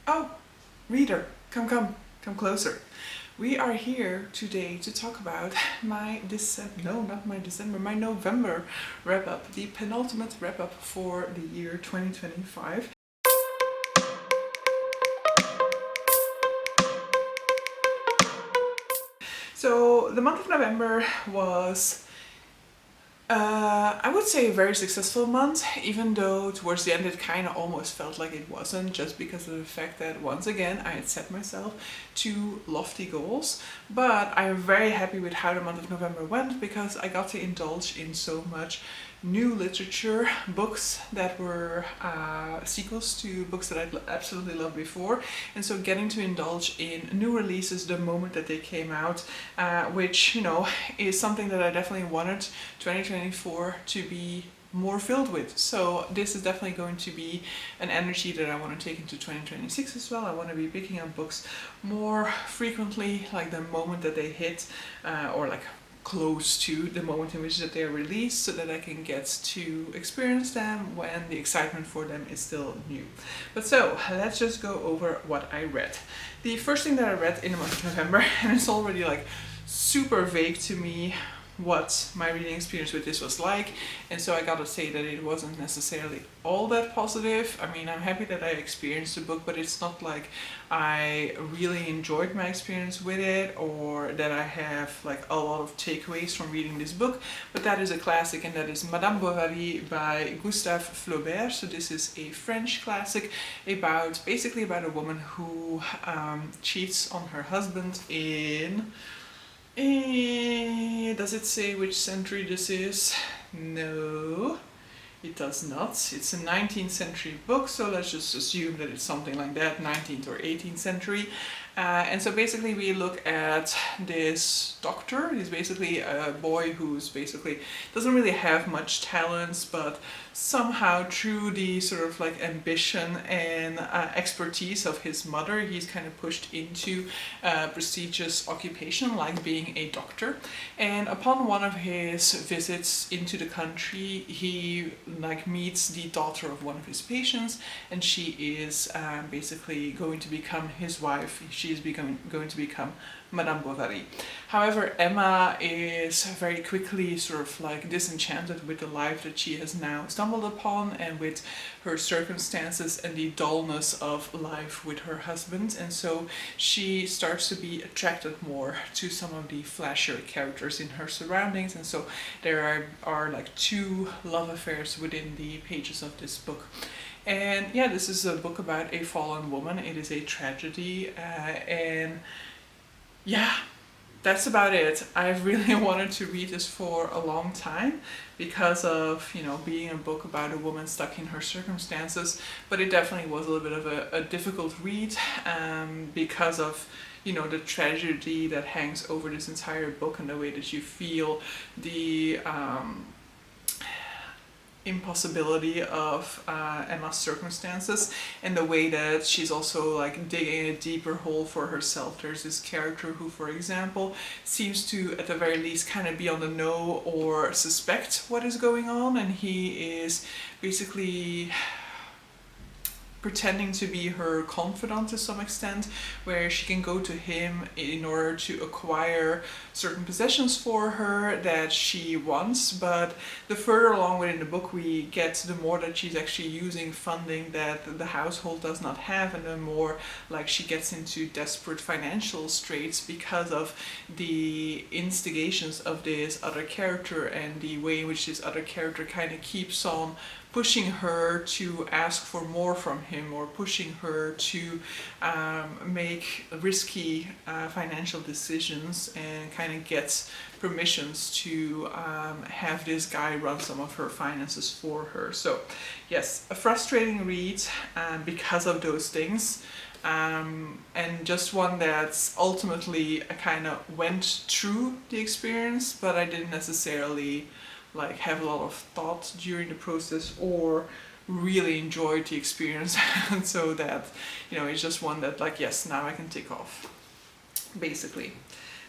Oh, reader, come closer. We are here today to talk about my November wrap up, the penultimate wrap up for the year 2025. So the month of November was I would say a very successful month, even though towards the end it kind of almost felt like it wasn't, just because of the fact that once again I had set myself two lofty goals. But I'm very happy with how the month of November went because I got to indulge in so much new literature, books that were sequels to books that I'd absolutely loved before, and so getting to indulge in new releases the moment that they came out, which is something that I definitely wanted 2024 to be more filled with. So this is definitely going to be an energy that I want to take into 2026 as well. I want to be picking up books more frequently, like the moment that they hit, or like close to the moment in which that they are released, so that I can get to experience them when the excitement for them is still new. But so let's just go over what I read. The first thing that I read in the month of November, and it's already like super vague to me what my reading experience with this was like, and so I gotta say that it wasn't necessarily all that positive. I mean, I'm happy that I experienced the book, but it's not like I really enjoyed my experience with it, or that I have like a lot of takeaways from reading this book. But that is a classic, and that is Madame Bovary by Gustave Flaubert. So this is a French classic basically about a woman who cheats on her husband in... does it say which century this is? No, it does not. It's a 19th century book, so let's just assume that it's something like that, 19th or 18th century. And so basically we look at this doctor. He's basically a boy who's basically doesn't really have much talents, but somehow through the sort of like ambition and expertise of his mother, he's kind of pushed into a prestigious occupation like being a doctor. And upon one of his visits into the country, he like meets the daughter of one of his patients, and she is basically going to become his wife. She is going to become Madame Bovary. However, Emma is very quickly sort of like disenchanted with the life that she has now stumbled upon, and with her circumstances and the dullness of life with her husband, and so she starts to be attracted more to some of the flashier characters in her surroundings, and so there are like two love affairs within the pages of this book. And yeah, this is a book about a fallen woman. It is a tragedy, and yeah, that's about it. I've really wanted to read this for a long time because of, being a book about a woman stuck in her circumstances, but it definitely was a little bit of a difficult read, because of the tragedy that hangs over this entire book, and the way that you feel the impossibility of Emma's circumstances, and the way that she's also like digging a deeper hole for herself. There's this character who, for example, seems to at the very least kind of be on the know or suspect what is going on, and he is basically pretending to be her confidant to some extent, where she can go to him in order to acquire certain possessions for her that she wants. But the further along within the book we get, the more that she's actually using funding that the household does not have, and the more like she gets into desperate financial straits because of the instigations of this other character, and the way in which this other character kind of keeps on pushing her to ask for more from him, or pushing her to make risky financial decisions, and kind of gets permissions to have this guy run some of her finances for her. So yes, a frustrating read because of those things. And just one that's ultimately I kind of went through the experience, but I didn't necessarily like have a lot of thought during the process, or really enjoyed the experience. And so that it's just one that like, yes, now I can tick off basically.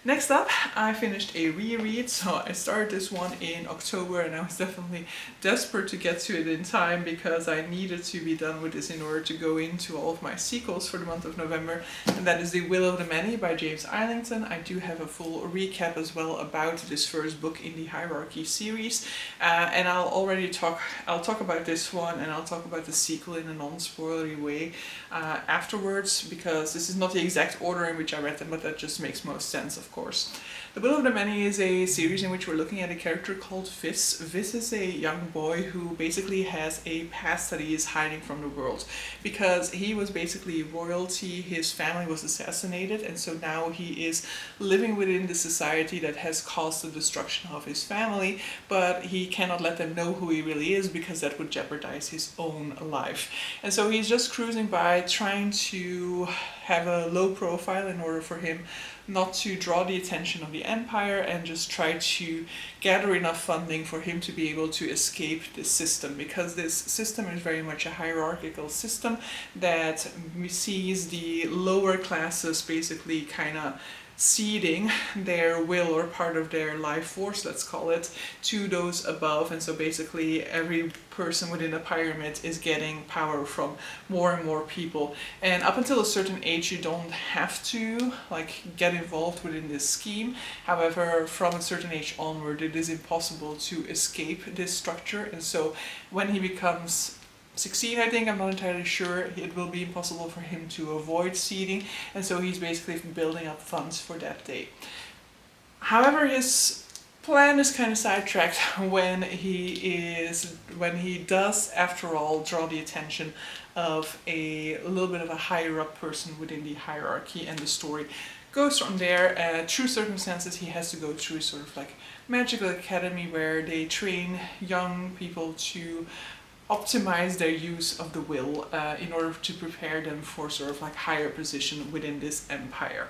Next up, I finished a reread, so I started this one in October and I was definitely desperate to get to it in time because I needed to be done with this in order to go into all of my sequels for the month of November, and that is The Will of the Many by James Islington. I do have a full recap as well about this first book in the Hierarchy series, and I'll talk about this one and I'll talk about the sequel in a non-spoilery way afterwards, because this is not the exact order in which I read them, but that just makes most sense, of course. The Will of the Many is a series in which we're looking at a character called Viz. Viz is a young boy who basically has a past that he is hiding from the world because he was basically royalty, his family was assassinated, and so now he is living within the society that has caused the destruction of his family, but he cannot let them know who he really is because that would jeopardize his own life. And so he's just cruising by trying to have a low profile in order for him not to draw the attention of the Empire, and just try to gather enough funding for him to be able to escape this system, because this system is very much a hierarchical system that sees the lower classes basically kind of ceding their will or part of their life force, let's call it, to those above. And so basically every person within the pyramid is getting power from more and more people, and up until a certain age you don't have to get involved within this scheme. However, from a certain age onward it is impossible to escape this structure, and so when he becomes 16, I think, I'm not entirely sure, it will be impossible for him to avoid seeding, and so he's basically building up funds for that day. However, his plan is kind of sidetracked when he does, after all, draw the attention of a little bit of a higher up person within the hierarchy, and the story goes from there. Through circumstances, he has to go through sort of magical academy where they train young people to optimize their use of the will in order to prepare them for sort of higher position within this empire.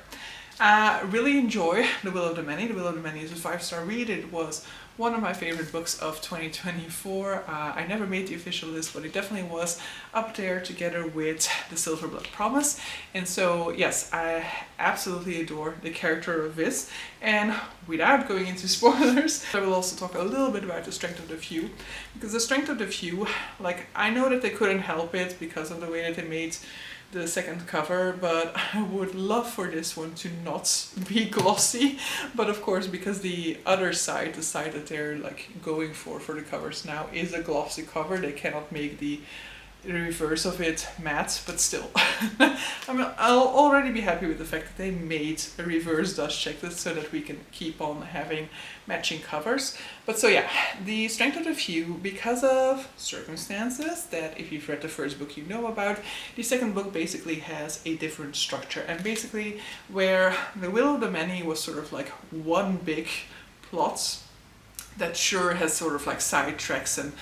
Really enjoy The Will of the Many. The Will of the Many is a 5-star read. It was one of my favorite books of 2024. I never made the official list, but it definitely was up there together with The Silver Blood Promise. And so yes, I absolutely adore the character of Viz. And without going into spoilers, I will also talk a little bit about the strength of the few. Because the strength of the few, I know that they couldn't help it because of the way that they made the second cover, but I would love for this one to not be glossy. But of course, because the other side, the side that they're going for the covers now, is a glossy cover, they cannot make the reverse of it matte, but still. I'll already be happy with the fact that they made a reverse dust checklist so that we can keep on having matching covers. But so yeah, the strength of the few, because of circumstances that if you've read the first book you know about, the second book basically has a different structure. And basically where The Will of the Many was sort of one big plot that sure has sort of side tracks and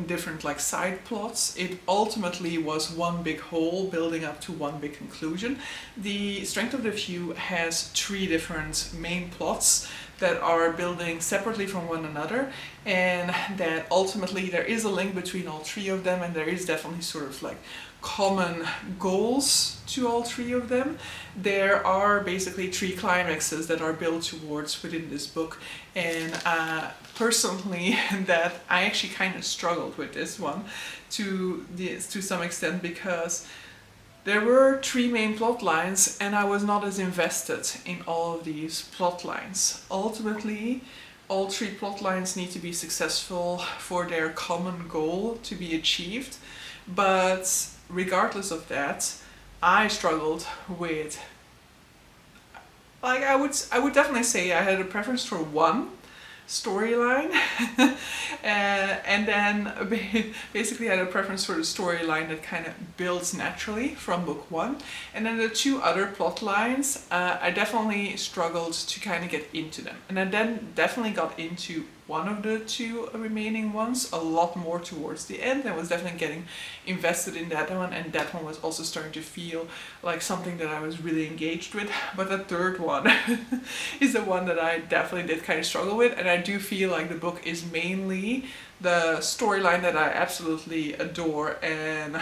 different side plots, it ultimately was one big whole building up to one big conclusion. The Strength of the Few has 3 different main plots that are building separately from one another, and that ultimately there is a link between all 3 of them, and there is definitely sort of common goals to all 3 of them. There are basically 3 climaxes that are built towards within this book, and personally that I actually kind of struggled with this one to some extent, because there were 3 main plot lines and I was not as invested in all of these plot lines. Ultimately, all 3 plot lines need to be successful for their common goal to be achieved, but regardless of that, I struggled with, I would definitely say I had a preference for one storyline and then basically had a preference for the storyline that kind of builds naturally from book 1, and then the 2 other plot lines I definitely struggled to kind of get into them, and I then definitely got into one of the 2 remaining ones a lot more towards the end. I was definitely getting invested in that one, and that one was also starting to feel like something that I was really engaged with. But the third one is the one that I definitely did kind of struggle with, and I do feel like the book is mainly the storyline that I absolutely adore and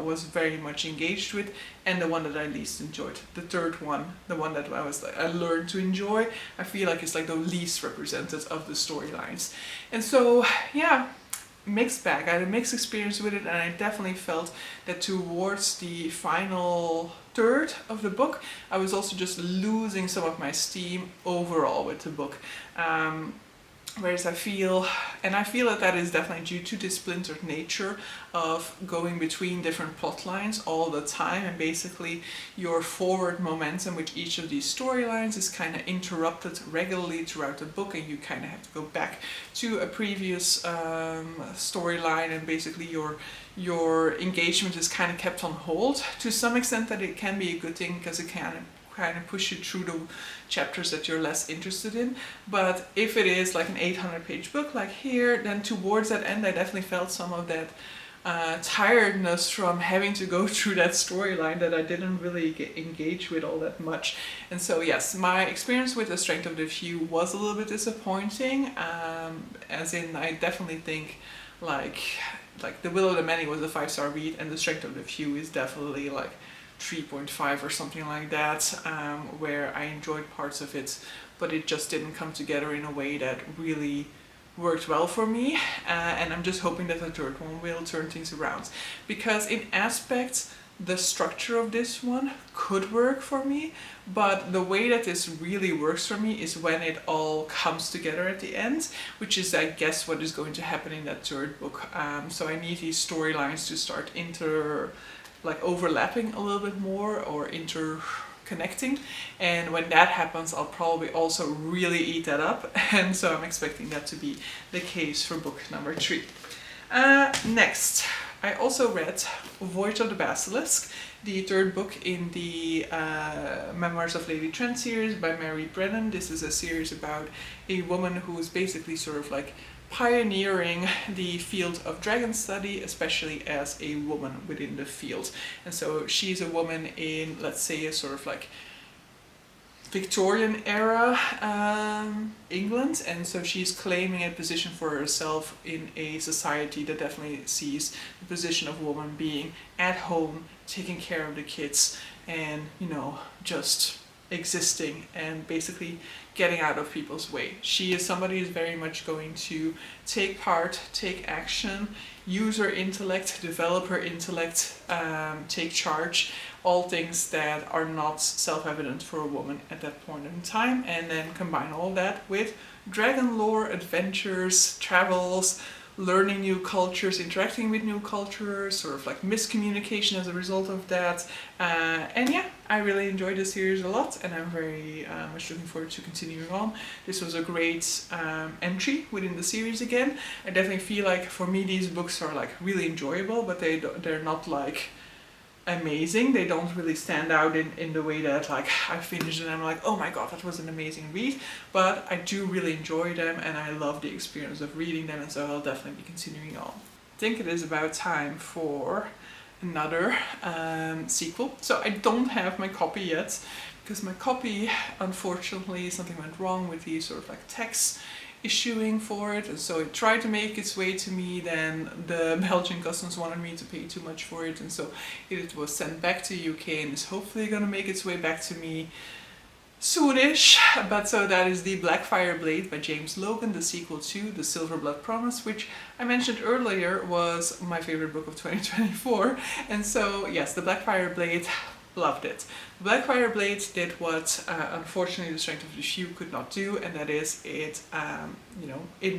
was very much engaged with, and the one that I least enjoyed. The third one, the one that I learned to enjoy, I feel like it's like the least represented of the storylines. And so yeah, mixed bag. I had a mixed experience with it, and I definitely felt that towards the final third of the book, I was also just losing some of my steam overall with the book. Whereas I feel that that is definitely due to the splintered nature of going between different plot lines all the time, and basically your forward momentum with each of these storylines is kind of interrupted regularly throughout the book, and you kind of have to go back to a previous storyline, and basically your engagement is kind of kept on hold. To some extent that it can be a good thing, because it can kind of push you through the chapters that you're less interested in. But if it is like an 800-page book like here, then towards that end I definitely felt some of that tiredness from having to go through that storyline that I didn't really engage with all that much. And so yes, my experience with The Strength of the Few was a little bit disappointing, as in I definitely think like The Will of the Many was a 5-star read, and The Strength of the Few is definitely like 3.5 or something like that, where I enjoyed parts of it, but it just didn't come together in a way that really worked well for me, and I'm just hoping that the third one will turn things around, because in aspects the structure of this one could work for me, but the way that this really works for me is when it all comes together at the end, which is I guess what is going to happen in that third book. So I need these storylines to start overlapping a little bit more, or interconnecting, and when that happens I'll probably also really eat that up, and so I'm expecting that to be the case for book number 3. Next, I also read Voyage of the Basilisk, the third book in the Memoirs of Lady Trent series by Mary Brennan. This is a series about a woman who is basically sort of like pioneering the field of dragon study, especially as a woman within the field. And so she's a woman in, let's say, a sort of like Victorian era England, and so she's claiming a position for herself in a society that definitely sees the position of woman being at home, taking care of the kids, and just existing and basically getting out of people's way. She is somebody who's very much going to take part, take action, use her intellect, develop her intellect, take charge, all things that are not self-evident for a woman at that point in time, and then combine all that with dragon lore, adventures, travels, learning new cultures, interacting with new cultures, sort of like miscommunication as a result of that. And yeah, I really enjoyed this series a lot, and I'm very much looking forward to continuing on. This was a great entry within the series again. I definitely feel like for me these books are like really enjoyable, but they're not like amazing. They don't really stand out in the way that like I finished and I'm like, oh my god, that was an amazing read, but I do really enjoy them and I love the experience of reading them, and so I'll definitely be continuing on. I think it is about time for another sequel. So I don't have my copy yet, because my copy, unfortunately, something went wrong with the sort of like text issuing for it, and so it tried to make its way to me, then the Belgian customs wanted me to pay too much for it, and so it was sent back to UK and is hopefully gonna make its way back to me soonish. But so that is the Blackfire Blade by James Logan, the sequel to The Silver Blood Promise, which I mentioned earlier was my favorite book of 2024, and so yes, the Blackfire Blade, loved it. Blackfire Blade did what unfortunately The Strength of the Few could not do, and that is it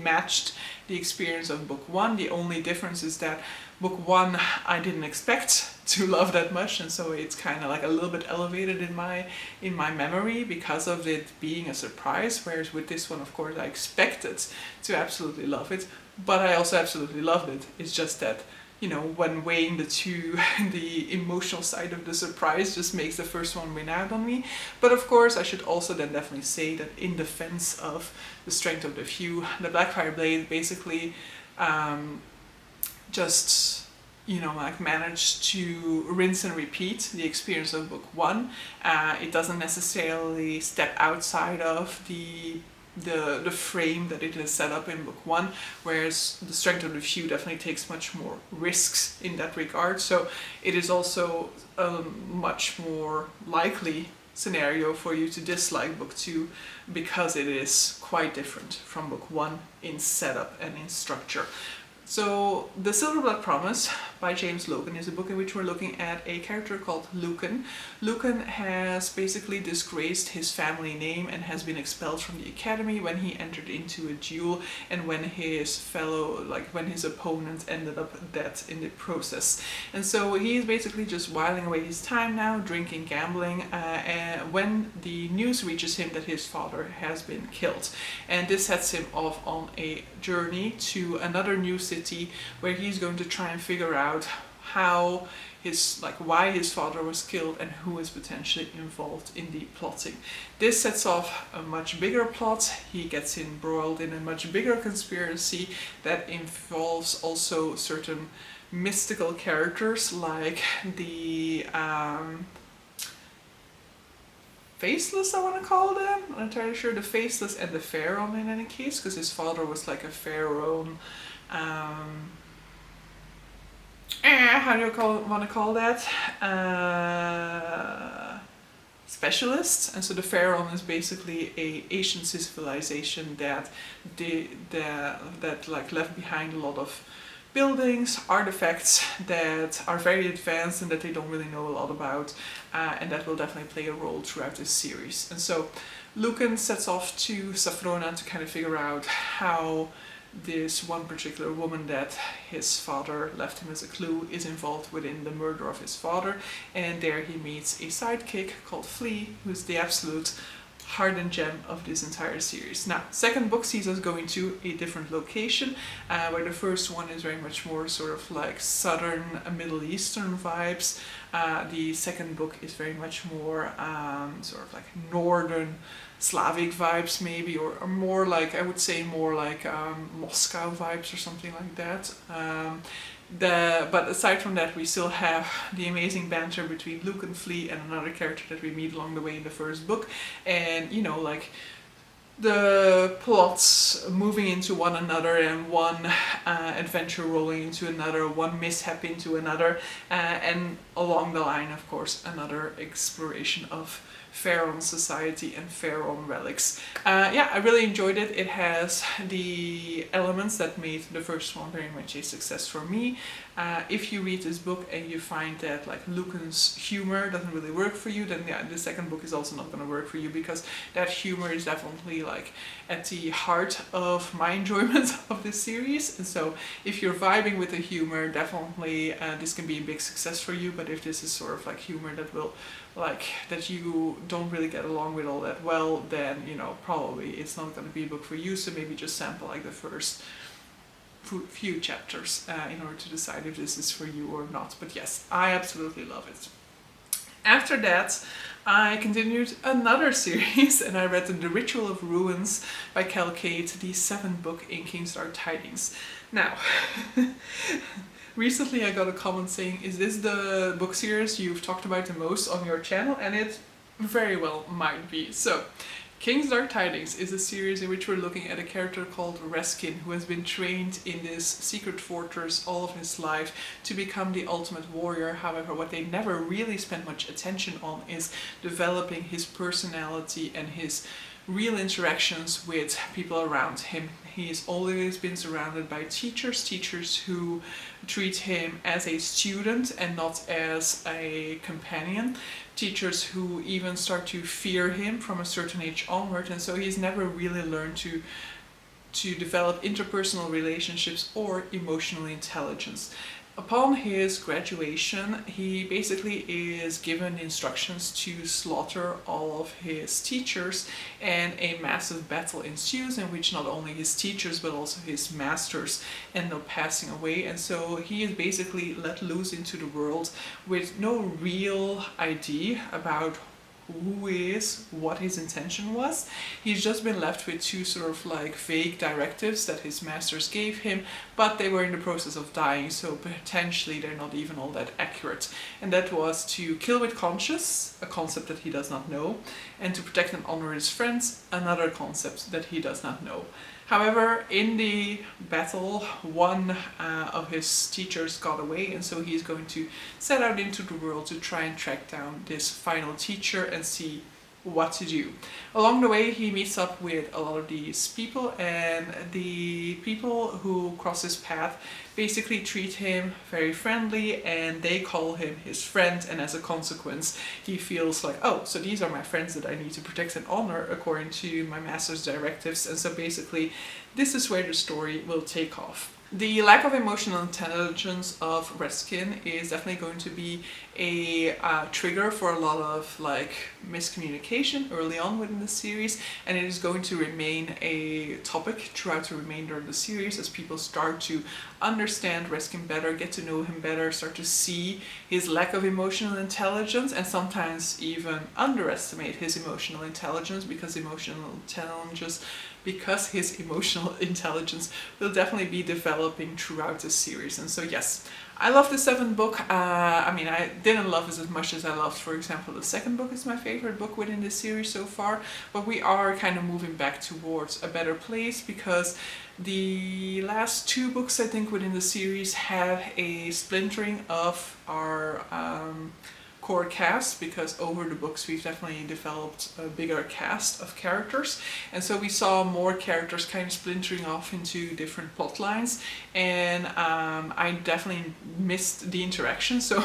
matched the experience of book 1. The only difference is that book 1 I didn't expect to love that much, and so it's kind of like a little bit elevated in my memory because of it being a surprise, whereas with this one, of course, I expected to absolutely love it, but I also absolutely loved it. It's just that when weighing the two, the emotional side of the surprise just makes the first one win out on me. But of course, I should also then definitely say that in defense of The Strength of the Few, the Blackfire Blade basically managed to rinse and repeat the experience of book 1. It doesn't necessarily step outside of the the frame that it is set up in book one, whereas the Strength of the Few definitely takes much more risks in that regard. So it is also a much more likely scenario for you to dislike book two, because it is quite different from book one in setup and in structure. So The Silver Blood Promise by James Logan is a book in which we're looking at a character called Lucan. Lucan has basically disgraced his family name and has been expelled from the academy when he entered into a duel, and when when his opponent ended up dead in the process. And so he's basically just whiling away his time now, drinking, gambling, when the news reaches him that his father has been killed. And this sets him off on a journey to another new city, where he's going to try and figure out how why his father was killed and who is potentially involved in the plotting. This sets off a much bigger plot. He gets embroiled in a much bigger conspiracy that involves also certain mystical characters, like the Faceless, I want to call them. I'm not entirely sure. The Faceless and the Pharaoh in any case, because his father was like a pharaoh. How do you want to call that? Specialist. And so the pharaoh is basically a ancient civilization that left behind a lot of buildings, artifacts that are very advanced and that they don't really know a lot about, and that will definitely play a role throughout this series. And so Lucan sets off to Safrona to kind of figure out how this one particular woman that his father left him as a clue is involved within the murder of his father, and there he meets a sidekick called Flea, who's the absolute heart and gem of this entire series. Now, second book sees us going to a different location, where the first one is very much more sort of like southern Middle Eastern vibes. The second book is very much more sort of like northern Slavic vibes maybe, or more like, I would say more like Moscow vibes or something like that. But aside from that, we still have the amazing banter between Luke and Flea and another character that we meet along the way in the first book, and you know, like the plots moving into one another, and one adventure rolling into another, one mishap into another, and along the line, of course, another exploration of Pharaoh society and Pharaoh relics. Yeah, I really enjoyed it. It has the elements that made the first one very much a success for me. If you read this book and you find that like Lucan's humor doesn't really work for you, then yeah, the second book is also not going to work for you, because that humor is definitely like at the heart of my enjoyment of this series. And so if you're vibing with the humor, definitely this can be a big success for you. But if this is sort of like humor that will that you don't really get along with all that well, then you know, probably it's not going to be a book for you. So maybe just sample like the first few chapters in order to decide if this is for you or not. But yes, I absolutely love it. After that, I continued another series and I read The Ritual of Ruins by Cal Cate, the 7th book in King's Dark Tidings. Now, recently I got a comment saying, is this the book series you've talked about the most on your channel? And it very well might be. So, King's Dark Tidings is a series in which we're looking at a character called Reskin, who has been trained in this secret fortress all of his life to become the ultimate warrior. However, what they never really spend much attention on is developing his personality and his real interactions with people around him. He's always been surrounded by teachers who treat him as a student and not as a companion. Teachers who even start to fear him from a certain age onward, and so he's never really learned to develop interpersonal relationships or emotional intelligence. Upon his graduation, he basically is given instructions to slaughter all of his teachers, and a massive battle ensues in which not only his teachers but also his masters end up passing away. And so he is basically let loose into the world with no real idea about who he is, what his intention was. He's just been left with two sort of like vague directives that his masters gave him, but they were in the process of dying, so potentially they're not even all that accurate. And that was to kill with conscience, a concept that he does not know, and to protect and honor his friends, another concept that he does not know. However, in the battle, one of his teachers got away, and so he's going to set out into the world to try and track down this final teacher and see what to do. Along the way, he meets up with a lot of these people, and the people who cross his path basically treat him very friendly, and they call him his friend, and as a consequence he feels like, oh, so these are my friends that I need to protect and honor according to my master's directives. And so basically this is where the story will take off. The lack of emotional intelligence of Reskin is definitely going to be a trigger for a lot of like miscommunication early on within the series, and it is going to remain a topic throughout the remainder of the series as people start to understand Reskin better, get to know him better, start to see his lack of emotional intelligence, and sometimes even underestimate his emotional intelligence because his emotional intelligence will definitely be developing throughout the series. And so yes, I love the 7th book. I mean, I didn't love it as much as I loved, for example, the 2nd book is my favorite book within this series so far, but we are kind of moving back towards a better place because the last 2 books, I think, within the series have a splintering of our core cast, because over the books we've definitely developed a bigger cast of characters, and so we saw more characters kind of splintering off into different plot lines, and I definitely missed the interaction. So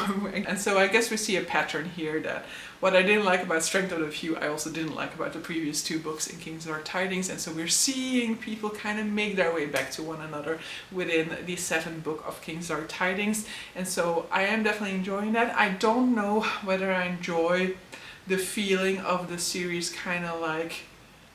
I guess we see a pattern here that what I didn't like about Strength of the Few, I also didn't like about the previous 2 books in King's Dark Tidings, and so we're seeing people kind of make their way back to one another within the 7th book of King's Dark Tidings, and so I am definitely enjoying that. I don't know whether I enjoy the feeling of the series kind of like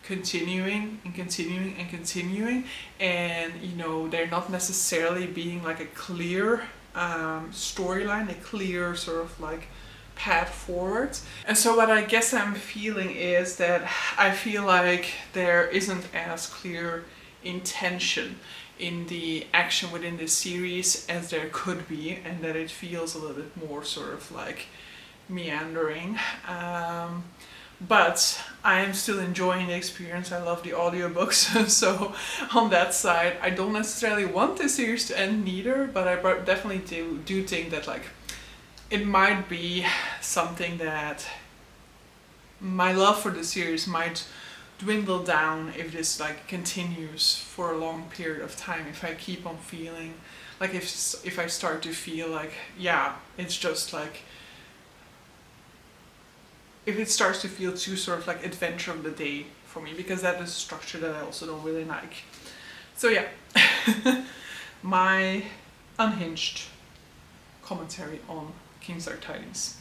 continuing and continuing and continuing, and you know, they're not necessarily being like a clear storyline, a clear sort of like path forward. And so what I guess I'm feeling is that I feel like there isn't as clear intention in the action within this series as there could be, and that it feels a little bit more sort of like meandering. But I am still enjoying the experience. I love the audiobooks, so on that side I don't necessarily want the series to end neither, but I definitely do think that like it might be something that my love for the series might dwindle down if this like continues for a long period of time, if I keep on feeling like if I start to feel like, yeah, it's just like, if it starts to feel too sort of like adventure of the day for me, because that is a structure that I also don't really like. So yeah, my unhinged commentary on King's Dark Tidings.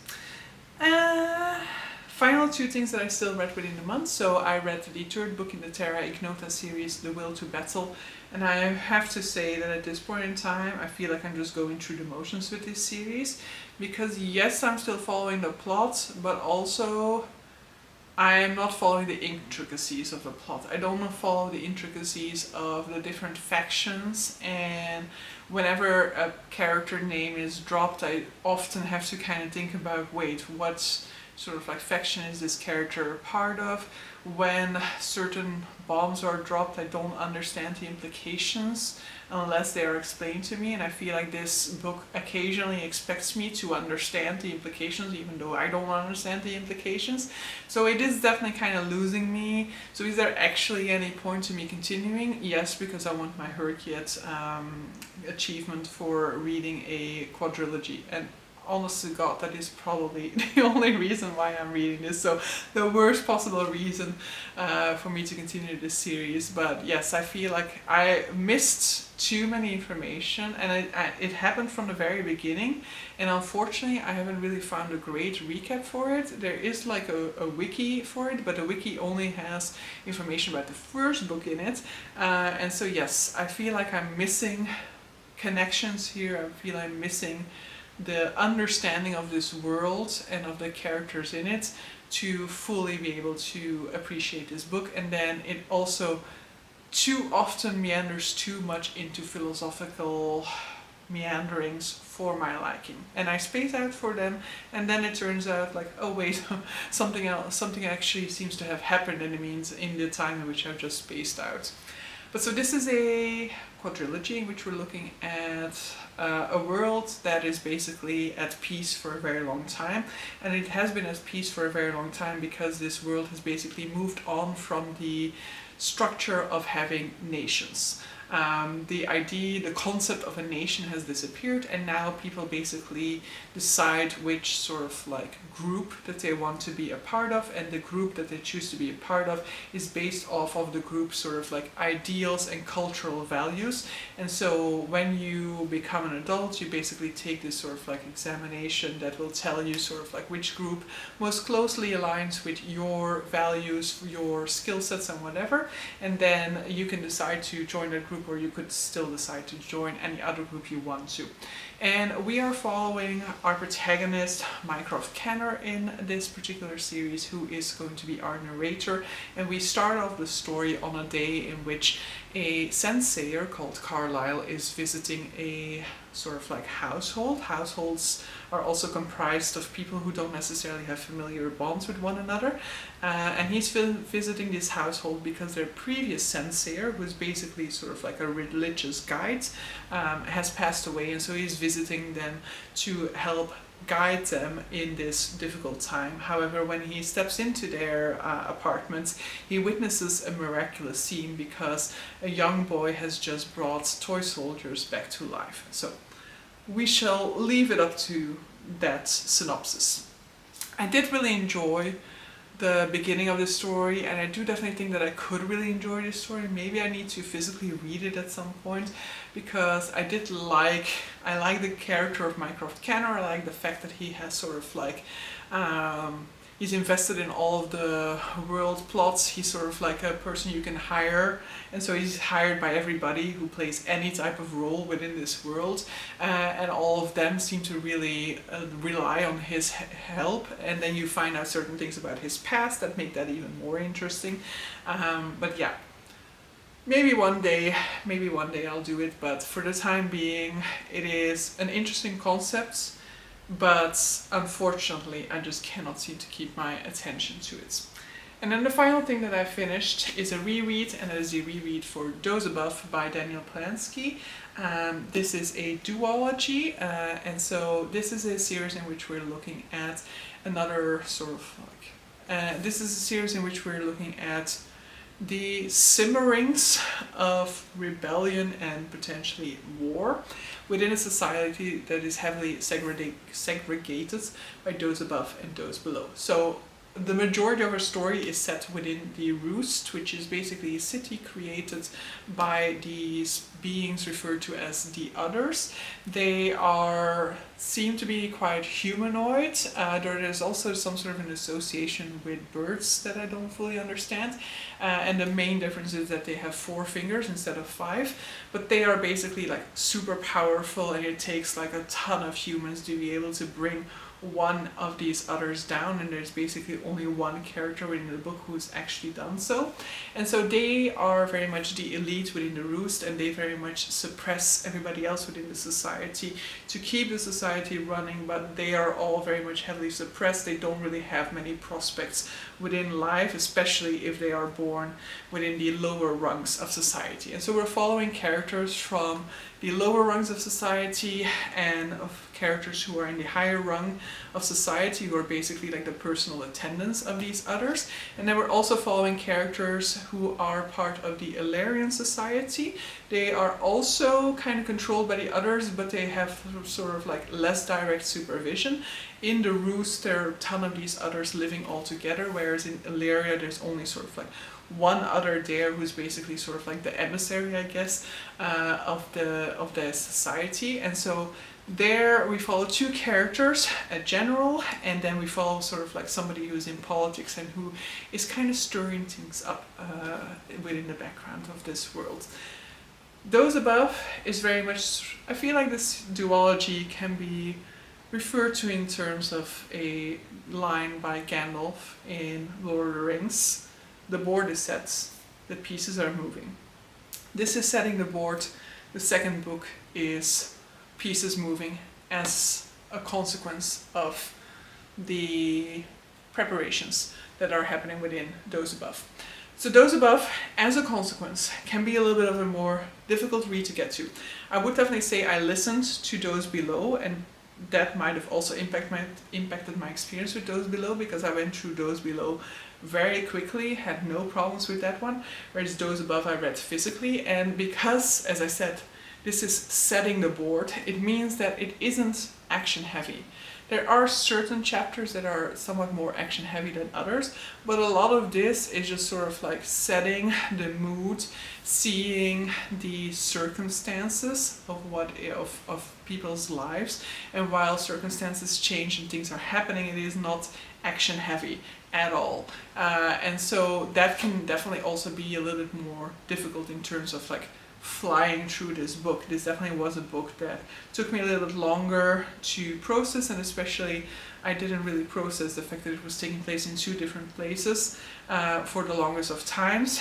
Final 2 things that I still read within the month. So I read the 3rd book in the Terra Ignota series, The Will to Battle, and I have to say that at this point in time I feel like I'm just going through the motions with this series, because yes, I'm still following the plot, but also I am not following the intricacies of the plot. I don't follow the intricacies of the different factions, and whenever a character name is dropped I often have to kind of think about, wait, what sort of like faction is this character a part of? When certain bombs are dropped I don't understand the implications unless they are explained to me, and I feel like this book occasionally expects me to understand the implications even though I don't understand the implications. So it is definitely kind of losing me. So is there actually any point to me continuing? Yes, because I want my Herkiet achievement for reading a quadrilogy, and honest to God, that is probably the only reason why I'm reading this. So the worst possible reason for me to continue this series. But yes, I feel like I missed too many information, and it happened from the very beginning, and unfortunately I haven't really found a great recap for it. There is like a wiki for it, but the wiki only has information about the 1st book in it, and so yes, I feel like I'm missing connections here. I feel I'm missing the understanding of this world and of the characters in it to fully be able to appreciate this book. And then it also too often meanders too much into philosophical meanderings for my liking, and I space out for them, and then it turns out like, oh wait, something actually seems to have happened in the time in which I've just spaced out. But so this is a quadrilogy in which we're looking at a world that is basically at peace for a very long time, and it has been at peace for a very long time because this world has basically moved on from the structure of having nations. The concept of a nation has disappeared, and now people basically decide which sort of like group that they want to be a part of, and the group that they choose to be a part of is based off of the group's sort of like ideals and cultural values. And so when you become an adult, you basically take this sort of like examination that will tell you sort of like which group most closely aligns with your values, your skill sets and whatever, and then you can decide to join that group, or you could still decide to join any other group you want to. And we are following our protagonist, Mycroft Kenner, in this particular series, who is going to be our narrator. And we start off the story on a day in which a sensator called Carlisle is visiting a sort of like household. Households are also comprised of people who don't necessarily have familiar bonds with one another. And he's visiting this household because their previous sensator, who is basically sort of like a religious guide, has passed away, and so he's visiting them to help guide them in this difficult time. However, when he steps into their apartments, he witnesses a miraculous scene because a young boy has just brought toy soldiers back to life. So we shall leave it up to that synopsis. I did really enjoy the beginning of the story, and I do definitely think that I could really enjoy this story. Maybe I need to physically read it at some point, because I like the character of Mycroft Kenner. I like the fact that he has sort of like he's invested in all of the world plots. He's sort of like a person you can hire, and so he's hired by everybody who plays any type of role within this world, and all of them seem to really rely on his help, and then you find out certain things about his past that make that even more interesting. But yeah, maybe one day I'll do it, but for the time being it is an interesting concept, but unfortunately I just cannot seem to keep my attention to it. And then the final thing that I finished is a reread, and it is a reread for Those Above by Daniel Polanski. This is a duology, and so this is a series in which we're looking at another sort of like, this is a series in which we're looking at the simmerings of rebellion and potentially war within a society that is heavily segregated by those above and those below. So the majority of our story is set within the Roost, which is basically a city created by these beings referred to as the Others. They seem to be quite humanoid. There is also some sort of an association with birds that I don't fully understand. And the main difference is that they have 4 fingers instead of 5. But they are basically like super powerful, and it takes like a ton of humans to be able to bring one of these others down, and there's basically only one character within the book who's actually done so. And so they are very much the elite within the Roost, and they very much suppress everybody else within the society to keep the society running, but they are all very much heavily suppressed. They don't really have many prospects within life, especially if they are born within the lower rungs of society. And so we're following characters from the lower rungs of society and of characters who are in the higher rung of society, who are basically like the personal attendants of these others. And then we're also following characters who are part of the Illyrian society. They are also kind of controlled by the others, but they have sort of like less direct supervision. In the Roost, there are a ton of these others living all together, whereas in Illyria there's only sort of like one other there who's basically sort of like the emissary, I guess, of the society. And so there we follow 2 characters, a general, and then we follow sort of like somebody who's in politics and who is kind of stirring things up within the background of this world. Those Above is very much, I feel like this duology can be referred to in terms of a line by Gandalf in Lord of the Rings. The board is set, the pieces are moving. This is setting the board. The second book is pieces moving as a consequence of the preparations that are happening within Those Above. So Those Above, as a consequence, can be a little bit of a more difficult read to get to. I would definitely say I listened to Those Below, and that might have also impacted my experience with Those Below, because I went through Those Below very quickly, had no problems with that one, whereas Those Above I read physically. And because, as I said, this is setting the board, it means that it isn't action heavy. There are certain chapters that are somewhat more action heavy than others, but a lot of this is just sort of like setting the mood, seeing the circumstances of people's lives, and while circumstances change and things are happening, it is not action heavy at all. And so that can definitely also be a little bit more difficult in terms of like flying through this book. This definitely was a book that took me a little bit longer to process, and especially I didn't really process the fact that it was taking place in 2 different places for the longest of times,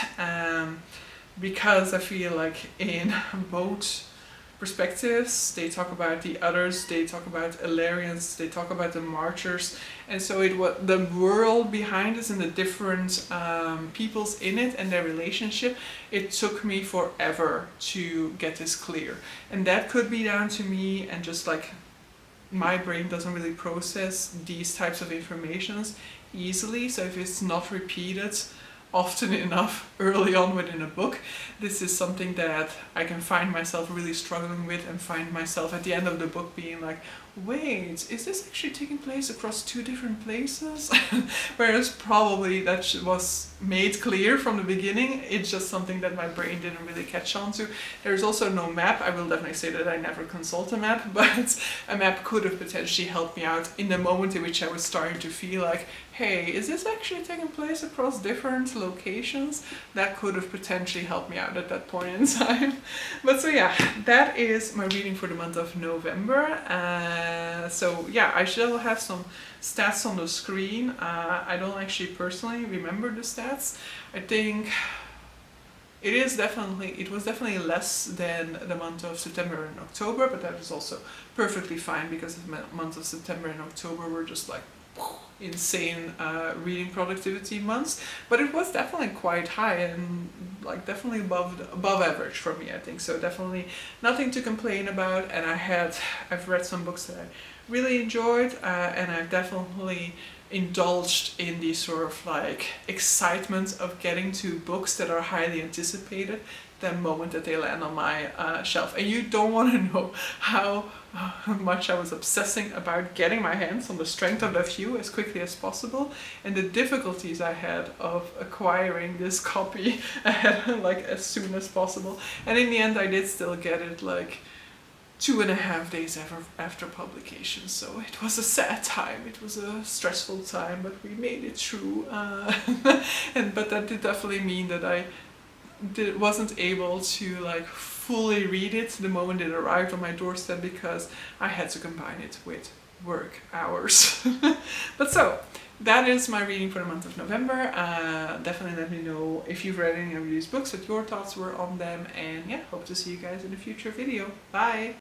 because I feel like in both perspectives they talk about the others, they talk about Illyrians, they talk about the Marchers, and so the world behind us and the different peoples in it and their relationship, it took me forever to get this clear. And that could be down to me and just like my brain doesn't really process these types of informations easily, so if it's not repeated often enough early on within a book, this is something that I can find myself really struggling with, and find myself at the end of the book being like, wait, is this actually taking place across 2 different places? Whereas probably that was made clear from the beginning, it's just something that my brain didn't really catch on to. There's also no map. I will definitely say that I never consult a map, but a map could have potentially helped me out in the moment in which I was starting to feel like, hey, is this actually taking place across different locations? That could have potentially helped me out at that point in time. But so yeah, that is my reading for the month of November. So yeah, I shall have some stats on the screen. I don't actually personally remember the stats. I think it was definitely less than the month of September and October, but that is also perfectly fine, because the month of September and October were just like insane reading productivity months. But it was definitely quite high, and like definitely above average for me, I think. So definitely nothing to complain about. And I've read some books that I really enjoyed, and I've definitely indulged in the sort of like excitement of getting to books that are highly anticipated the moment that they land on my shelf. And you don't want to know how much I was obsessing about getting my hands on The Strength of the Few as quickly as possible, and the difficulties I had of acquiring this copy like as soon as possible. And in the end I did still get it like 2.5 days after publication, so it was a sad time, it was a stressful time, but we made it through. But that did definitely mean that I wasn't able to like fully read it the moment it arrived on my doorstep, because I had to combine it with work hours. But so that is my reading for the month of November. Definitely let me know if you've read any of these books, what your thoughts were on them, and yeah, hope to see you guys in a future video. Bye!